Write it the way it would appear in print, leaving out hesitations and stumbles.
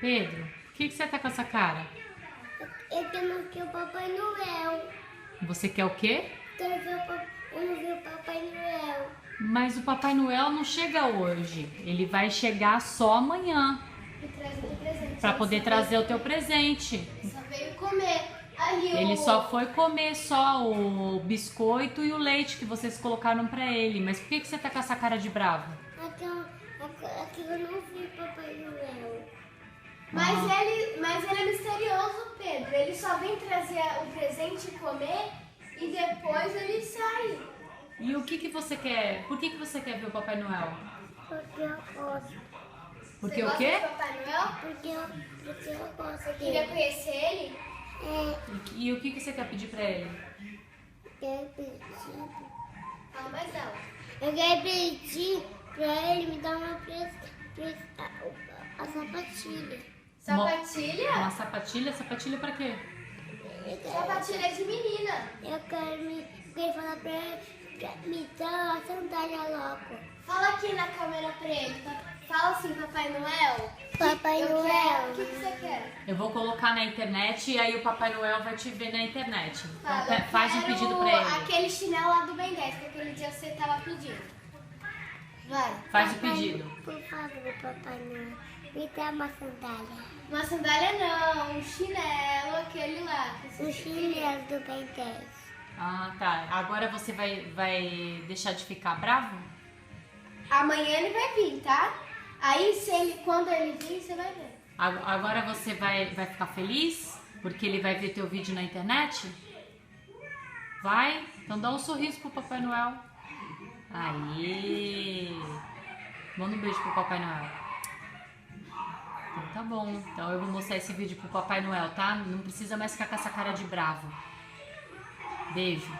Pedro, por que você tá com essa cara? Eu quero ver o Papai Noel. Você quer o quê? Eu não vi o Papai Noel. Mas o Papai Noel não chega hoje. Ele vai chegar só amanhã. Me traz o presente. Pra poder trazer o teu presente. Só veio comer. Ali Ele só foi comer só o biscoito e o leite que vocês colocaram pra ele. Mas por que você tá com essa cara de bravo? Aqui eu não vi o Papai Noel. Mas ele é misterioso, Pedro. Ele só vem trazer o presente e comer e depois ele sai. E o que você quer? Por que você quer ver o Papai Noel? Porque eu gosto. Porque Você o quê? gosta do Papai Noel? Porque eu gosto Queria dele. conhecer ele? E o que você quer pedir pra ele? Eu pedi. Fala mais alto. Eu quero pedir pra ele me dar a sapatilha. Sapatilha? Uma sapatilha? Sapatilha pra quê? Sapatilha de menina. Eu quero falar pra ele pra me dar a sandália logo. Fala aqui na câmera pra ele. Fala assim, Papai Noel. Papai Eu Noel. quero. O que você quer? Eu vou colocar na internet e aí o Papai Noel vai te ver na internet. Fala, Então, faz um quero pedido pra ele. aquele chinelo lá do Ben 10, que aquele dia você tava pedindo. Vai. Faz o pedido. Por favor, Papai Noel, me dá uma sandália. Uma sandália não, um chinelo, aquele lá. que você O chinelo do Ben 10. Ah, tá. Agora você vai deixar de ficar bravo? Amanhã ele vai vir, tá? Aí quando ele vir, você vai ver. Agora você vai ficar feliz? Porque ele vai ver teu vídeo na internet? Vai? Então dá um sorriso pro Papai Noel. Aí. Manda um beijo pro Papai Noel. Então tá bom. Então eu vou mostrar esse vídeo pro Papai Noel, tá? Não precisa mais ficar com essa cara de bravo. Beijo.